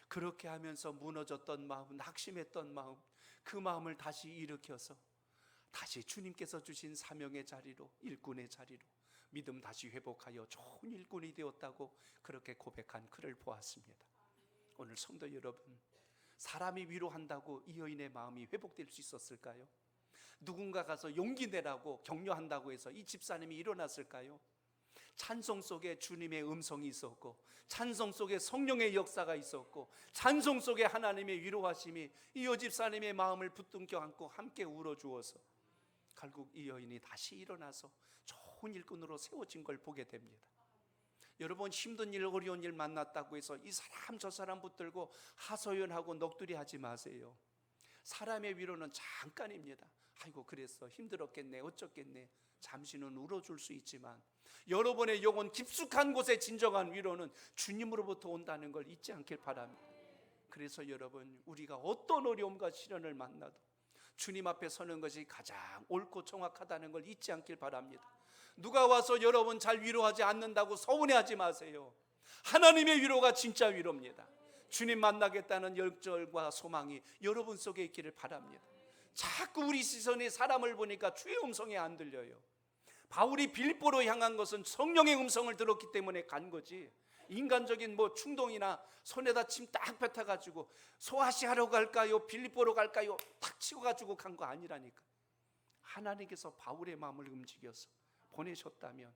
그렇게 하면서 무너졌던 마음, 낙심했던 마음, 그 마음을 다시 일으켜서 다시 주님께서 주신 사명의 자리로, 일꾼의 자리로 믿음 다시 회복하여 좋은 일꾼이 되었다고 그렇게 고백한 그를 보았습니다. 오늘 성도 여러분, 사람이 위로한다고 이 여인의 마음이 회복될 수 있었을까요? 누군가 가서 용기 내라고 격려한다고 해서 이 집사님이 일어났을까요? 찬송 속에 주님의 음성이 있었고, 찬송 속에 성령의 역사가 있었고, 찬송 속에 하나님의 위로하심이 이 여집사님의 마음을 붙들겨 안고 함께 울어주어서 결국 이 여인이 다시 일어나서 좋은 일꾼으로 세워진 걸 보게 됩니다. 여러분, 힘든 일, 어려운 일 만났다고 해서 이 사람 저 사람 붙들고 하소연하고 넋두리 하지 마세요. 사람의 위로는 잠깐입니다. 아이고 그랬어, 힘들었겠네, 어쩌겠네, 잠시는 울어줄 수 있지만 여러분의 영혼 깊숙한 곳에 진정한 위로는 주님으로부터 온다는 걸 잊지 않길 바랍니다. 그래서 여러분, 우리가 어떤 어려움과 시련을 만나도 주님 앞에 서는 것이 가장 옳고 정확하다는 걸 잊지 않길 바랍니다. 누가 와서 여러분 잘 위로하지 않는다고 서운해하지 마세요. 하나님의 위로가 진짜 위로입니다. 주님 만나겠다는 열정과 소망이 여러분 속에 있기를 바랍니다. 자꾸 우리 시선이 사람을 보니까 주의 음성이 안 들려요. 바울이 빌립보로 향한 것은 성령의 음성을 들었기 때문에 간 거지, 인간적인 충동이나 손에다 침 딱 뱉어가지고 소아시 하러 갈까요, 빌립보로 갈까요 탁 치고가지고 간 거 아니라니까. 하나님께서 바울의 마음을 움직여서 보내셨다면,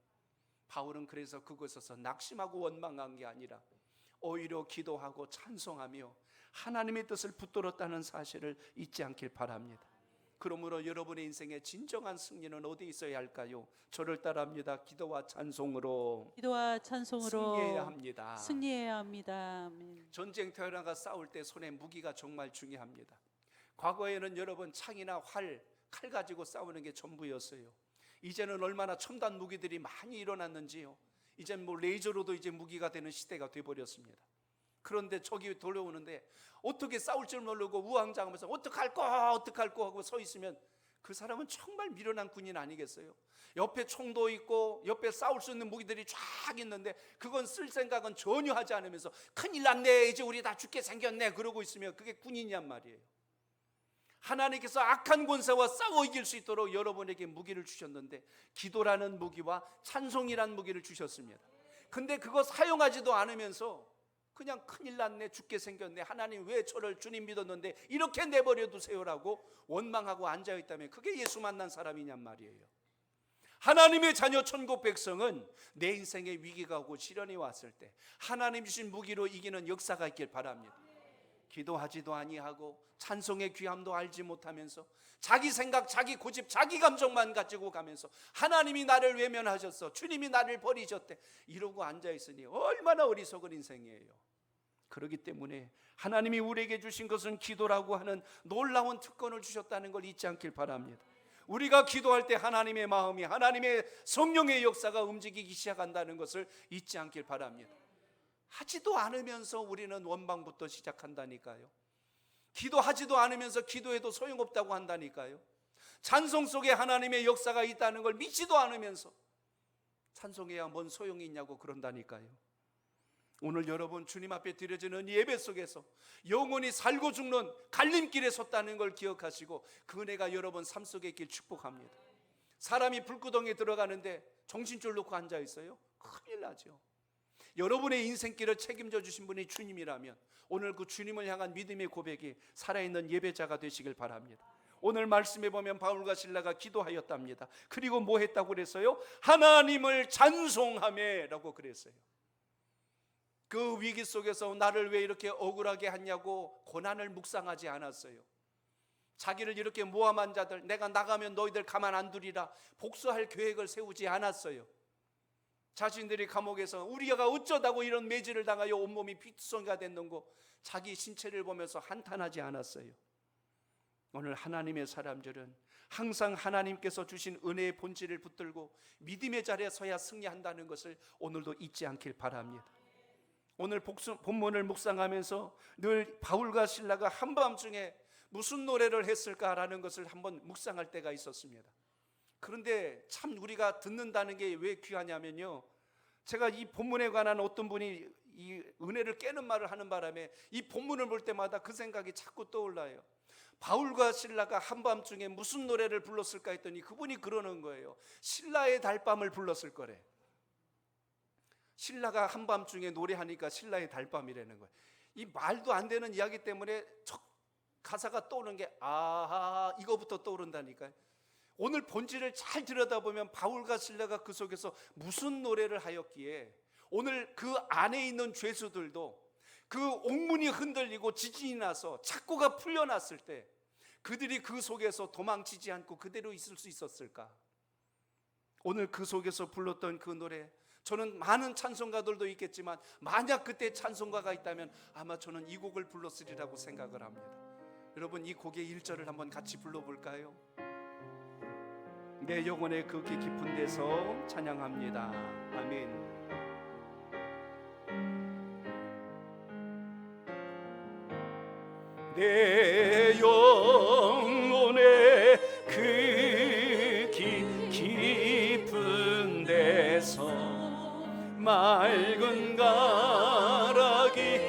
바울은 그래서 그곳에서 낙심하고 원망한 게 아니라 오히려 기도하고 찬송하며 하나님의 뜻을 붙들었다는 사실을 잊지 않길 바랍니다. 그러므로 여러분의 인생의 진정한 승리는 어디에 있어야 할까요? 저를 따라합니다. 기도와 찬송으로 승리해야 합니다. 승리해야 합니다. 아멘. 전쟁터에나가 싸울 때 손에 무기가 정말 중요합니다. 과거에는 여러분 창이나 활, 칼 가지고 싸우는 게 전부였어요. 이제는 얼마나 첨단 무기들이 많이 일어났는지요. 이젠 레이저로도 이제 무기가 되는 시대가 돼버렸습니다. 그런데 적이 돌아오는데 어떻게 싸울 줄 모르고 우왕좌왕하면서 어떡할 거 하고 서 있으면 그 사람은 정말 미련한 군인 아니겠어요? 옆에 총도 있고 옆에 싸울 수 있는 무기들이 쫙 있는데 그건 쓸 생각은 전혀 하지 않으면서 큰일 났네, 이제 우리 다 죽게 생겼네 그러고 있으면 그게 군인이란 말이에요. 하나님께서 악한 권세와 싸워 이길 수 있도록 여러분에게 무기를 주셨는데, 기도라는 무기와 찬송이라는 무기를 주셨습니다. 근데 그거 사용하지도 않으면서 그냥 큰일 났네, 죽게 생겼네, 하나님 왜 저를 주님 믿었는데 이렇게 내버려 두세요라고 원망하고 앉아있다면 그게 예수 만난 사람이냔 말이에요. 하나님의 자녀 천국 백성은 내 인생에 위기가 오고 시련이 왔을 때 하나님 주신 무기로 이기는 역사가 있길 바랍니다. 기도하지도 아니하고 찬송의 귀함도 알지 못하면서 자기 생각, 자기 고집, 자기 감정만 가지고 가면서 하나님이 나를 외면하셨어, 주님이 나를 버리셨대 이러고 앉아있으니 얼마나 어리석은 인생이에요. 그렇기 때문에 하나님이 우리에게 주신 것은 기도라고 하는 놀라운 특권을 주셨다는 걸 잊지 않길 바랍니다. 우리가 기도할 때 하나님의 마음이, 하나님의 성령의 역사가 움직이기 시작한다는 것을 잊지 않길 바랍니다. 하지도 않으면서 우리는 원망부터 시작한다니까요. 기도하지도 않으면서 기도해도 소용없다고 한다니까요. 찬송 속에 하나님의 역사가 있다는 걸 믿지도 않으면서 찬송해야 뭔 소용이 있냐고 그런다니까요. 오늘 여러분 주님 앞에 드려지는 예배 속에서 영원히 살고 죽는 갈림길에 섰다는 걸 기억하시고 그 은혜가 여러분 삶 속에 있길 축복합니다. 사람이 불구덩이에 들어가는데 정신줄 놓고 앉아 있어요? 큰일 나죠. 여러분의 인생길을 책임져 주신 분이 주님이라면 오늘 그 주님을 향한 믿음의 고백이 살아있는 예배자가 되시길 바랍니다. 오늘 말씀에 보면 바울과 실라가 기도하였답니다. 그리고 뭐 했다고 그랬어요? 하나님을 찬송하며라고 그랬어요. 그 위기 속에서 나를 왜 이렇게 억울하게 하냐고 고난을 묵상하지 않았어요. 자기를 이렇게 모함한 자들, 내가 나가면 너희들 가만 안 두리라 복수할 계획을 세우지 않았어요. 자신들이 감옥에서 우리가 어쩌다고 이런 매질을 당하여 온몸이 피투성이가 됐는고 자기 신체를 보면서 한탄하지 않았어요. 오늘 하나님의 사람들은 항상 하나님께서 주신 은혜의 본질을 붙들고 믿음의 자리에 서야 승리한다는 것을 오늘도 잊지 않길 바랍니다. 오늘 본문을 묵상하면서 늘 바울과 실라가 한밤중에 무슨 노래를 했을까라는 것을 한번 묵상할 때가 있었습니다. 그런데 참 우리가 듣는다는 게 왜 귀하냐면요, 제가 이 본문에 관한 어떤 분이 이 은혜를 깨는 말을 하는 바람에 이 본문을 볼 때마다 그 생각이 자꾸 떠올라요. 바울과 실라가 한밤중에 무슨 노래를 불렀을까 했더니 그분이 그러는 거예요. 신라의 달밤을 불렀을 거래. 신라가 한밤중에 노래하니까 신라의 달밤이라는 거예요. 이 말도 안 되는 이야기 때문에 가사가 떠오르는 게 아하 이거부터 떠오른다니까요. 오늘 본질을 잘 들여다보면 바울과 실라가 그 속에서 무슨 노래를 하였기에 오늘 그 안에 있는 죄수들도 그 옥문이 흔들리고 지진이 나서 착고가 풀려났을 때 그들이 그 속에서 도망치지 않고 그대로 있을 수 있었을까? 오늘 그 속에서 불렀던 그 노래, 저는 많은 찬송가들도 있겠지만 만약 그때 찬송가가 있다면 아마 저는 이 곡을 불렀으리라고 생각을 합니다. 여러분, 이 곡의 1절을 한번 같이 불러볼까요? 내 영혼의 그 깊은 데서 찬양합니다. 아멘. 내 영혼의 그 깊은 데서 맑은 가락이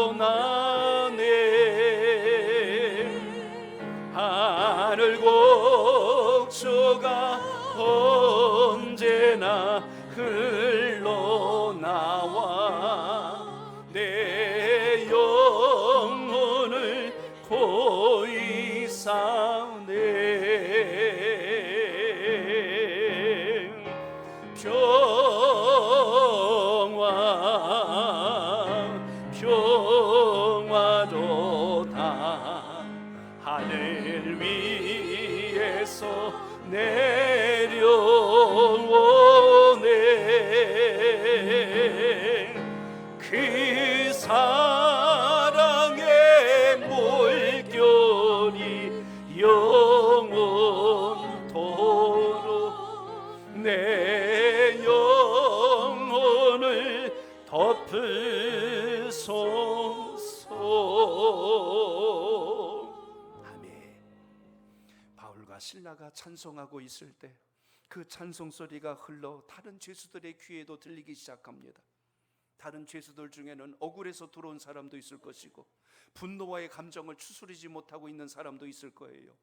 울려나네. 하늘 곡조가 언제나 흘러나와 내 영혼을 고이 싸네. 평화로다 하늘 위에서 내려오네. 그 사랑의 물결이 영원토록 내 영혼을 덮으소서. 아멘. 바울과 실라가 찬송하고 있을 때 그 찬송 소리가 흘러 다른 죄수들의 귀에도 들리기 시작합니다. 다른 죄수들 중에는 억울해서 들어온 사람도 있을 것이고 분노와의 감정을 추스리지 못하고 있는 사람도 있을 거예요.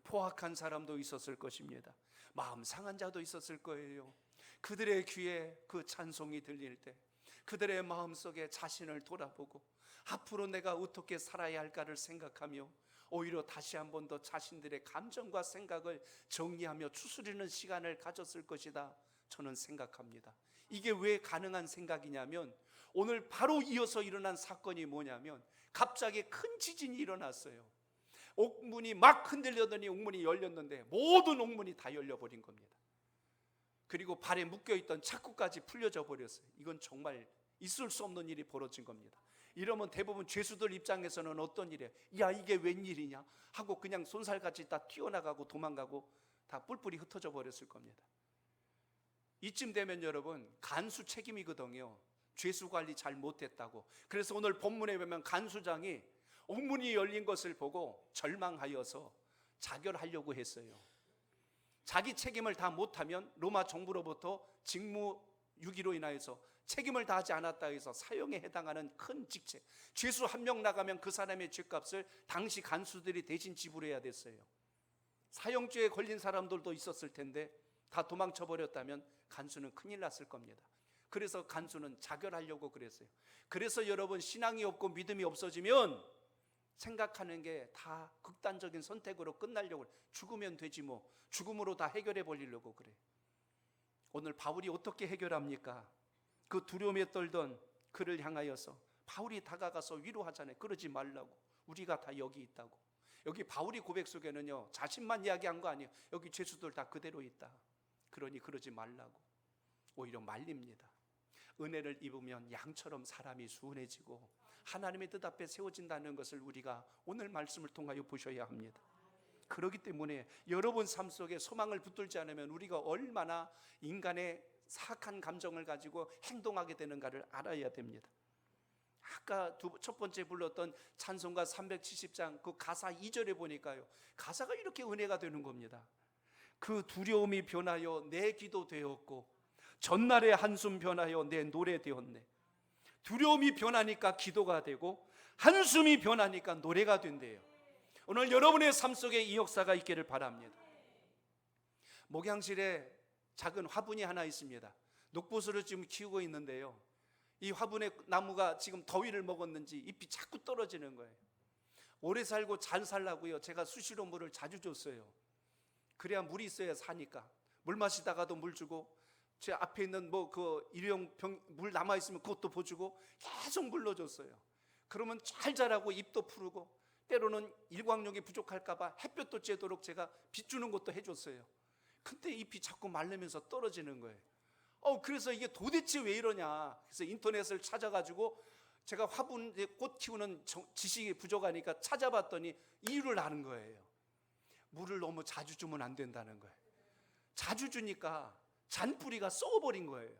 포악한 사람도 있었을 것입니다. 마음 상한 자도 있었을 거예요. 그들의 귀에 그 찬송이 들릴 때 그들의 마음속에 자신을 돌아보고 앞으로 내가 어떻게 살아야 할까를 생각하며 오히려 다시 한 번 더 자신들의 감정과 생각을 정리하며 추스리는 시간을 가졌을 것이다, 저는 생각합니다. 이게 왜 가능한 생각이냐면 오늘 바로 이어서 일어난 사건이 뭐냐면 갑자기 큰 지진이 일어났어요. 옥문이 막 흔들려더니 옥문이 열렸는데 모든 옥문이 다 열려버린 겁니다. 그리고 발에 묶여있던 착고까지 풀려져 버렸어요. 이건 정말 있을 수 없는 일이 벌어진 겁니다. 이러면 대부분 죄수들 입장에서는 어떤 일이에요? 야, 이게 웬일이냐 하고 그냥 손살같이 다 튀어나가고 도망가고 다 뿔뿔이 흩어져 버렸을 겁니다. 이쯤 되면 여러분 간수 책임이거든요. 죄수 관리 잘 못했다고. 그래서 오늘 본문에 보면 간수장이 옥문이 열린 것을 보고 절망하여서 자결하려고 했어요. 자기 책임을 다 못하면 로마 정부로부터 직무유기로 인하여서 책임을 다하지 않았다 해서 사형에 해당하는 큰 직책, 죄수 한 명 나가면 그 사람의 죄값을 당시 간수들이 대신 지불해야 됐어요. 사형죄에 걸린 사람들도 있었을 텐데 다 도망쳐 버렸다면 간수는 큰일 났을 겁니다. 그래서 간수는 자결하려고 그랬어요. 그래서 여러분, 신앙이 없고 믿음이 없어지면 생각하는 게 다 극단적인 선택으로 끝나려고 그래. 죽으면 되지 뭐. 죽음으로 다 해결해 버리려고 그래. 오늘 바울이 어떻게 해결합니까? 그 두려움에 떨던 그를 향하여서 바울이 다가가서 위로하잖아요. 그러지 말라고. 우리가 다 여기 있다고. 여기 바울이 고백 속에는요, 자신만 이야기한 거 아니에요. 여기 죄수들 다 그대로 있다. 그러니 그러지 말라고. 오히려 말립니다. 은혜를 입으면 양처럼 사람이 순해지고 하나님의 뜻 앞에 세워진다는 것을 우리가 오늘 말씀을 통하여 보셔야 합니다. 그렇기 때문에 여러분 삶 속에 소망을 붙들지 않으면 우리가 얼마나 인간의 사악한 감정을 가지고 행동하게 되는가를 알아야 됩니다. 아까 첫 번째 불렀던 찬송가 370장 그 가사 2절에 보니까요, 가사가 이렇게 은혜가 되는 겁니다. 그 두려움이 변하여 내 기도 되었고 전날의 한숨 변하여 내 노래 되었네. 두려움이 변하니까 기도가 되고 한숨이 변하니까 노래가 된대요. 오늘 여러분의 삶 속에 이 역사가 있기를 바랍니다. 목양실에 작은 화분이 하나 있습니다. 녹부수를 지금 키우고 있는데요, 이 화분의 나무가 지금 더위를 먹었는지 잎이 자꾸 떨어지는 거예요. 오래 살고 잘 살라고요, 제가 수시로 물을 자주 줬어요. 그래야 물이 있어야 사니까. 물 마시다가도 물 주고, 제 앞에 있는 그 일회용 병 물 남아 있으면 그것도 보주고 계속 물러줬어요. 그러면 잘 자라고 잎도 푸르고, 때로는 일광욕이 부족할까봐 햇볕도 쬐도록 제가 비추는 것도 해줬어요. 근데 잎이 자꾸 마르면서 떨어지는 거예요. 그래서 이게 도대체 왜 이러냐. 그래서 인터넷을 찾아가지고 제가 화분에 꽃 키우는 지식이 부족하니까 찾아봤더니 이유를 아는 거예요. 물을 너무 자주 주면 안 된다는 거예요. 자주 주니까 잔뿌리가 썩어버린 거예요.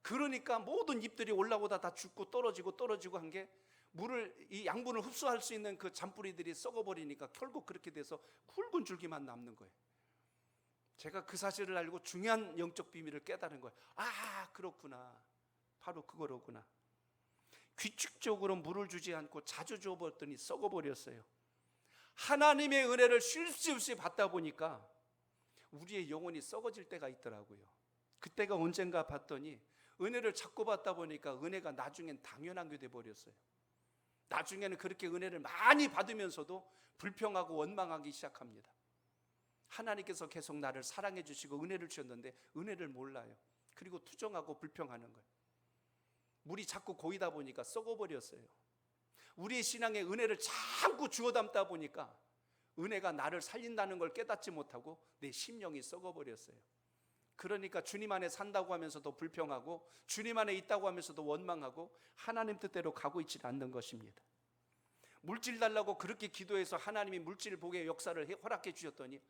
그러니까 모든 잎들이 올라오다 다 죽고 떨어지고 한 게 물을, 이 양분을 흡수할 수 있는 그 잔뿌리들이 썩어버리니까 결국 그렇게 돼서 굵은 줄기만 남는 거예요. 제가 그 사실을 알고 중요한 영적 비밀을 깨달은 거예요. 아, 그렇구나. 바로 그거로구나. 규칙적으로 물을 주지 않고 자주 줘버렸더니 썩어버렸어요. 하나님의 은혜를 쉴 새 없이 받다 보니까 우리의 영혼이 썩어질 때가 있더라고요. 그때가 언젠가 봤더니 은혜를 자꾸 받다 보니까 은혜가 나중엔 당연한 게 돼버렸어요. 나중에는 그렇게 은혜를 많이 받으면서도 불평하고 원망하기 시작합니다. 하나님께서 계속 나를 사랑해 주시고 은혜를 주셨는데 은혜를 몰라요. 그리고 투정하고 불평하는 거예요. 물이 자꾸 고이다 보니까 썩어버렸어요. 우리의 신앙에 은혜를 자꾸 주워 담다 보니까 은혜가 나를 살린다는 걸 깨닫지 못하고 내 심령이 썩어버렸어요. 그러니까 주님 안에 산다고 하면서도 불평하고 주님 안에 있다고 하면서도 원망하고 하나님 뜻대로 가고 있지 않는 것입니다. 물질 달라고 그렇게 기도해서 하나님이 물질을 보게 역사를 허락해 주셨더니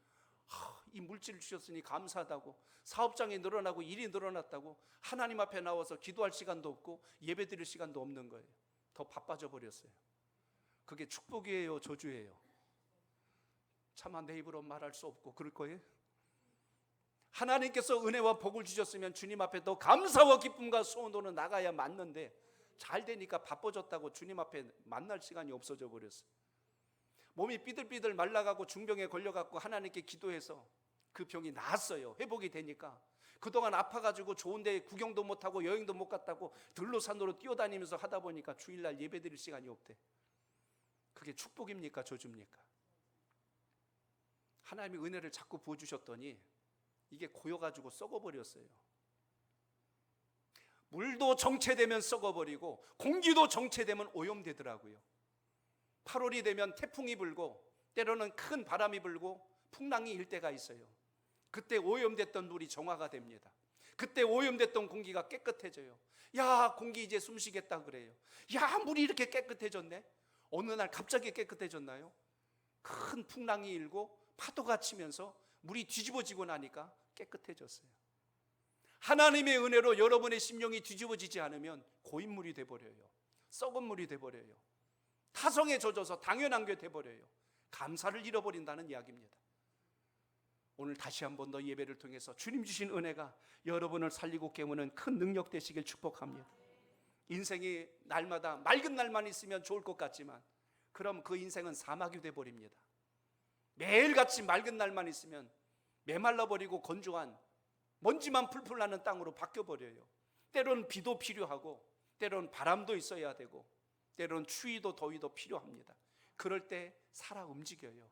이 물질을 주셨으니 감사하다고, 사업장이 늘어나고 일이 늘어났다고 하나님 앞에 나와서 기도할 시간도 없고 예배 드릴 시간도 없는 거예요. 더 바빠져 버렸어요. 그게 축복이에요, 저주예요? 차마 내 입으로 말할 수 없고 그럴 거예요. 하나님께서 은혜와 복을 주셨으면 주님 앞에 더 감사와 기쁨과 소원으로 나가야 맞는데 잘 되니까 바빠졌다고 주님 앞에 만날 시간이 없어져 버렸어요. 몸이 삐들삐들 말라가고 중병에 걸려갖고 하나님께 기도해서 그 병이 나았어요. 회복이 되니까 그동안 아파가지고 좋은 데 구경도 못하고 여행도 못 갔다고 들로 산으로 뛰어다니면서 하다 보니까 주일날 예배 드릴 시간이 없대. 그게 축복입니까, 저주입니까? 하나님이 은혜를 자꾸 부어주셨더니 이게 고여가지고 썩어버렸어요. 물도 정체되면 썩어버리고 공기도 정체되면 오염되더라고요. 8월이 되면 태풍이 불고 때로는 큰 바람이 불고 풍랑이 일 때가 있어요. 그때 오염됐던 물이 정화가 됩니다. 그때 오염됐던 공기가 깨끗해져요. 야, 공기 이제 숨쉬겠다 그래요. 야, 물이 이렇게 깨끗해졌네. 어느 날 갑자기 깨끗해졌나요? 큰 풍랑이 일고 파도가 치면서 물이 뒤집어지고 나니까 깨끗해졌어요. 하나님의 은혜로 여러분의 심령이 뒤집어지지 않으면 고인물이 돼버려요. 썩은 물이 돼버려요. 타성에 젖어서 당연한 게 돼버려요. 감사를 잃어버린다는 이야기입니다. 오늘 다시 한 번 더 예배를 통해서 주님 주신 은혜가 여러분을 살리고 깨우는 큰 능력 되시길 축복합니다. 인생이 날마다 맑은 날만 있으면 좋을 것 같지만 그럼 그 인생은 사막이 돼버립니다. 매일같이 맑은 날만 있으면 메말라버리고 건조한 먼지만 풀풀 나는 땅으로 바뀌어버려요. 때로는 비도 필요하고 때로는 바람도 있어야 되고 때로는 추위도 더위도 필요합니다. 그럴 때 살아 움직여요.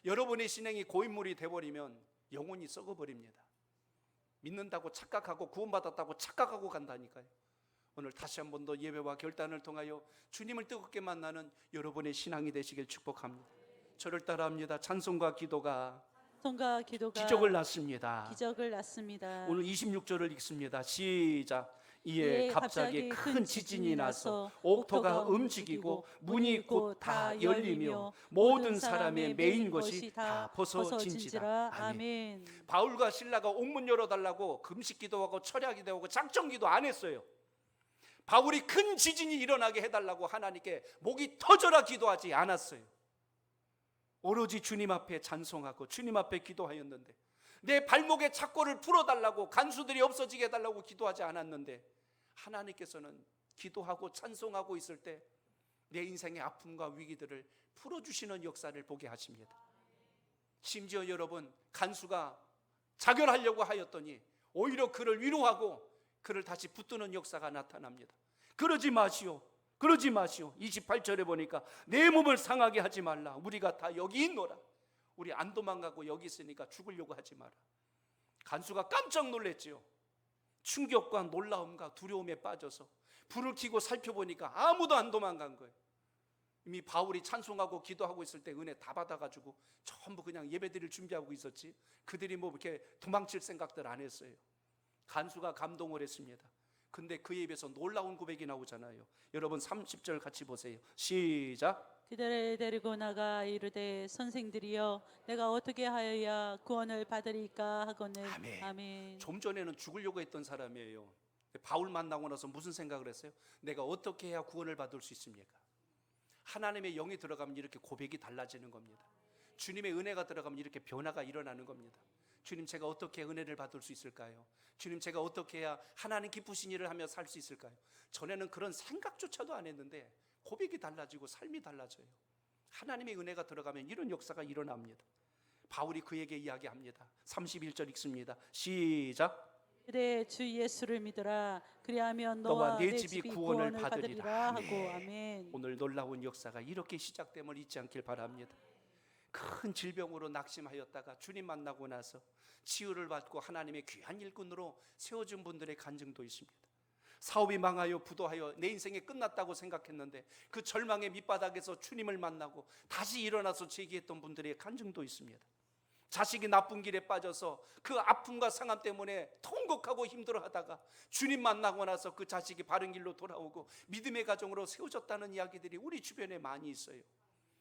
여러분의 신앙이 고인물이 돼버리면 영혼이 썩어버립니다. 믿는다고 착각하고 구원받았다고 착각하고 간다니까요. 오늘 다시 한 번 더 예배와 결단을 통하여 주님을 뜨겁게 만나는 여러분의 신앙이 되시길 축복합니다. 저를 따라합니다. 찬송과 기도가 찬송과 기도가 기적을 낳습니다. 기적을 낳습니다. 오늘 26절을 읽습니다. 시작. 이에 갑자기 큰 지진이 나서 옥토가 움직이고 문이 곧 다 열리며 모든 사람의 메인 것이 다 벗어진지라. 아멘. 바울과 실라가 옥문 열어달라고 금식 기도하고 철야 기도하고 작정 기도 안 했어요. 바울이 큰 지진이 일어나게 해달라고 하나님께 목이 터져라 기도하지 않았어요. 오로지 주님 앞에 찬송하고 주님 앞에 기도하였는데, 내 발목의 착고를 풀어달라고, 간수들이 없어지게 해달라고 기도하지 않았는데, 하나님께서는 기도하고 찬송하고 있을 때 내 인생의 아픔과 위기들을 풀어주시는 역사를 보게 하십니다. 심지어 여러분, 간수가 자결하려고 하였더니 오히려 그를 위로하고 그를 다시 붙드는 역사가 나타납니다. 그러지 마시오, 그러지 마시오. 28절에 보니까 내 몸을 상하게 하지 말라. 우리가 다 여기 있노라. 우리 안 도망가고 여기 있으니까 죽으려고 하지 마라. 간수가 깜짝 놀랐지요. 충격과 놀라움과 두려움에 빠져서 불을 켜고 살펴보니까 아무도 안 도망간 거예요. 이미 바울이 찬송하고 기도하고 있을 때 은혜 다 받아가지고 전부 그냥 예배드릴 준비하고 있었지, 그들이 뭐 이렇게 도망칠 생각들 안 했어요. 간수가 감동을 했습니다. 근데 그의 입에서 놀라운 고백이 나오잖아요. 여러분 30절 같이 보세요. 시작. 그들을 데리고 나가 이르되 선생들이여 내가 어떻게 하여야 구원을 받으리까 하거늘. 아멘. 아멘. 좀 전에는 죽으려고 했던 사람이에요. 바울 만나고 나서 무슨 생각을 했어요? 내가 어떻게 해야 구원을 받을 수 있습니까? 하나님의 영이 들어가면 이렇게 고백이 달라지는 겁니다. 주님의 은혜가 들어가면 이렇게 변화가 일어나는 겁니다. 주님, 제가 어떻게 은혜를 받을 수 있을까요? 주님, 제가 어떻게 해야 하나님 기쁘신 일을 하며 살 수 있을까요? 전에는 그런 생각조차도 안 했는데 고백이 달라지고 삶이 달라져요. 하나님의 은혜가 들어가면 이런 역사가 일어납니다. 바울이 그에게 이야기합니다. 31절 읽습니다. 시작. 그대 주 예수를 믿으라. 그리하면 너와 내 집이 구원을 받으리라 하고. 아멘. 오늘 놀라운 역사가 이렇게 시작됨을 잊지 않길 바랍니다. 큰 질병으로 낙심하였다가 주님 만나고 나서 치유를 받고 하나님의 귀한 일꾼으로 세워준 분들의 간증도 있습니다. 사업이 망하여 부도하여 내 인생이 끝났다고 생각했는데 그 절망의 밑바닥에서 주님을 만나고 다시 일어나서 재기했던 분들의 간증도 있습니다. 자식이 나쁜 길에 빠져서 그 아픔과 상함 때문에 통곡하고 힘들어하다가 주님 만나고 나서 그 자식이 바른 길로 돌아오고 믿음의 가정으로 세워졌다는 이야기들이 우리 주변에 많이 있어요.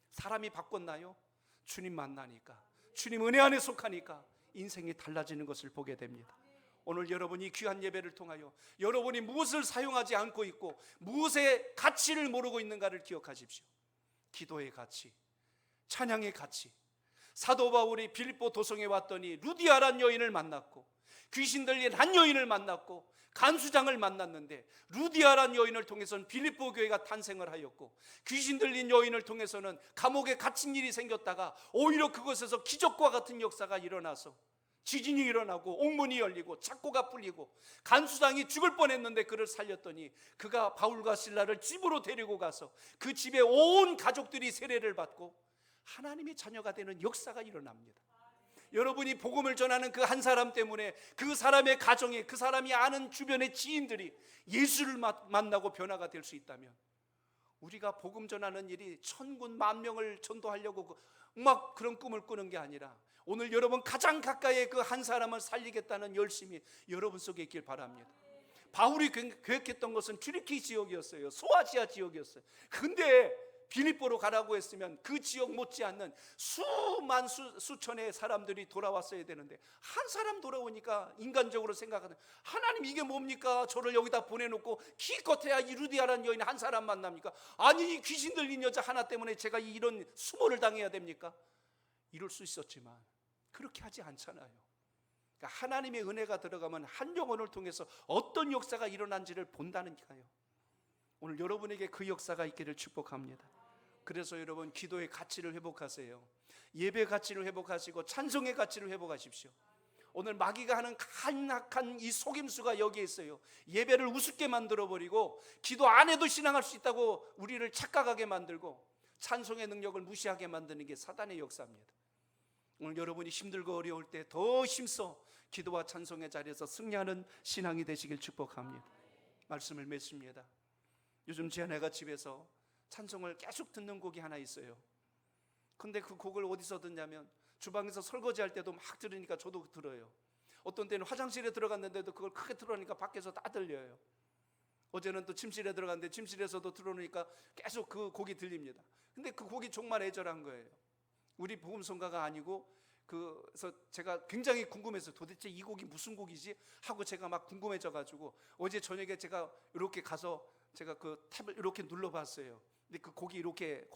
사람이 바꿨나요? 주님 만나니까, 주님 은혜 안에 속하니까 인생이 달라지는 것을 보게 됩니다. 오늘 여러분이 귀한 예배를 통하여 여러분이 무엇을 사용하지 않고 있고 무엇의 가치를 모르고 있는가를 기억하십시오. 기도의 가치, 찬양의 가치. 사도 바울이 빌립보 도성에 왔더니 루디아란 여인을 만났고 귀신 들린 한 여인을 만났고 간수장을 만났는데, 루디아란 여인을 통해서는 빌립보 교회가 탄생을 하였고 귀신 들린 여인을 통해서는 감옥에 갇힌 일이 생겼다가 오히려 그곳에서 기적과 같은 역사가 일어나서 지진이 일어나고 옥문이 열리고 착고가 풀리고 간수장이 죽을 뻔했는데 그를 살렸더니 그가 바울과 실라를 집으로 데리고 가서 그 집에 온 가족들이 세례를 받고 하나님의 자녀가 되는 역사가 일어납니다. 여러분이 복음을 전하는 그 한 사람 때문에 그 사람의 가정에, 그 사람이 아는 주변의 지인들이 예수를 만나고 변화가 될 수 있다면, 우리가 복음 전하는 일이 천군 만명을 전도하려고 막 그런 꿈을 꾸는 게 아니라 오늘 여러분 가장 가까이의 그 한 사람을 살리겠다는 열심이 여러분 속에 있길 바랍니다. 바울이 계획했던 것은 튀르키 지역이었어요. 소아시아 지역이었어요. 근데 빌립보로 가라고 했으면 그 지역 못지않는 수천의 사람들이 돌아왔어야 되는데 한 사람 돌아오니까 인간적으로 생각하는, 하나님 이게 뭡니까? 저를 여기다 보내놓고 기껏해야 이 루디아라는 여인 한 사람 만납니까? 아니 이 귀신 들린 여자 하나 때문에 제가 이런 수모를 당해야 됩니까? 이럴 수 있었지만 그렇게 하지 않잖아요. 그러니까 하나님의 은혜가 들어가면 한 영혼을 통해서 어떤 역사가 일어난지를 본다니까요. 오늘 여러분에게 그 역사가 있기를 축복합니다. 그래서 여러분 기도의 가치를 회복하세요. 예배 가치를 회복하시고 찬송의 가치를 회복하십시오. 오늘 마귀가 하는 간악한 이 속임수가 여기에 있어요. 예배를 우습게 만들어버리고 기도 안 해도 신앙할 수 있다고 우리를 착각하게 만들고 찬송의 능력을 무시하게 만드는 게 사단의 역사입니다. 오늘 여러분이 힘들고 어려울 때 더 힘써 기도와 찬송의 자리에서 승리하는 신앙이 되시길 축복합니다. 말씀을 맺습니다. 요즘 제 아내가 집에서 찬송을 계속 듣는 곡이 하나 있어요. 근데 그 곡을 어디서 듣냐면 주방에서 설거지할 때도 막 들으니까 저도 들어요. 어떤 때는 화장실에 들어갔는데도 그걸 크게 틀어놓으니까 밖에서 다 들려요. 어제는 또 침실에 들어갔는데 침실에서도 틀어놓으니까 계속 그 곡이 들립니다. 근데 그 곡이 정말 애절한 거예요. 우리 복음성가가 아니고 그래서 제가 굉장히 궁금해서 도대체 이 곡이 무슨 곡이지 하고 제가 막 궁금해져 가지고 어제 저녁에 제가 이렇게 가서 제가 그 탭을 이렇게 눌러봤어요. 근데 그 곡이 이렇게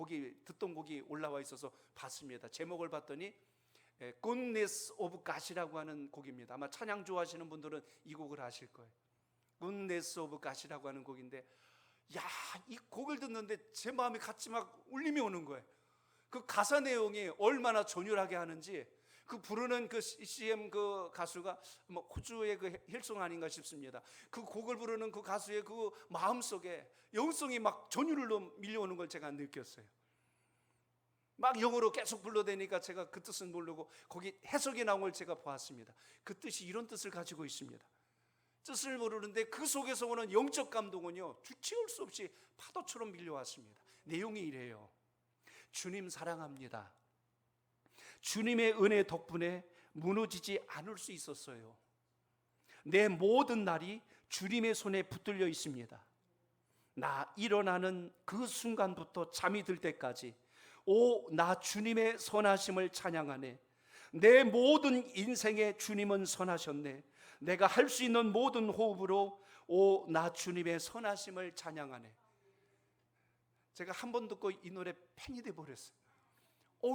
듣던 곡이 올라와 있어서 봤습니다. 제목을 봤더니 Goodness of God이라고 하는 곡입니다. 아마 찬양 좋아하시는 분들은 이 곡을 아실 거예요. Goodness of God이라고 하는 곡인데, 야, 이 곡을 듣는데 제 마음이 같이 막 울림이 오는 거예요. 그 가사 내용이 얼마나 전율하게 하는지. 그 부르는 그 CM 그 가수가 뭐 호주의 그 힐송 아닌가 싶습니다. 그 곡을 부르는 그 가수의 그 마음 속에 영성이 막 전율로 밀려오는 걸 제가 느꼈어요. 막 영어로 계속 불러대니까 제가 그 뜻은 모르고 거기 해석이 나온 걸 제가 보았습니다. 그 뜻이 이런 뜻을 가지고 있습니다. 뜻을 모르는데 그 속에서 오는 영적 감동은요, 주체할 수 없이 파도처럼 밀려왔습니다. 내용이 이래요. 주님 사랑합니다. 주님의 은혜 덕분에 무너지지 않을 수 있었어요. 내 모든 날이 주님의 손에 붙들려 있습니다. 나 일어나는 그 순간부터 잠이 들 때까지 나 주님의 선하심을 찬양하네. 내 모든 인생에 주님은 선하셨네. 내가 할 수 있는 모든 호흡으로 나 주님의 선하심을 찬양하네. 제가 한 번 듣고 이 노래 팬이 돼버렸어요.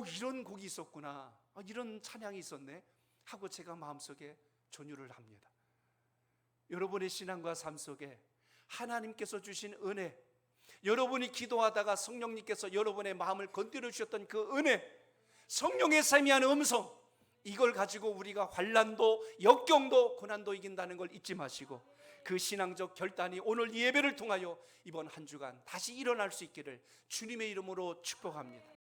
이런 곡이 있었구나, 이런 찬양이 있었네 하고 제가 마음속에 전율을 합니다. 여러분의 신앙과 삶 속에 하나님께서 주신 은혜, 여러분이 기도하다가 성령님께서 여러분의 마음을 건드려 주셨던 그 은혜, 성령의 세미한 음성, 이걸 가지고 우리가 환난도 역경도 고난도 이긴다는 걸 잊지 마시고 그 신앙적 결단이 오늘 이 예배를 통하여 이번 한 주간 다시 일어날 수 있기를 주님의 이름으로 축복합니다.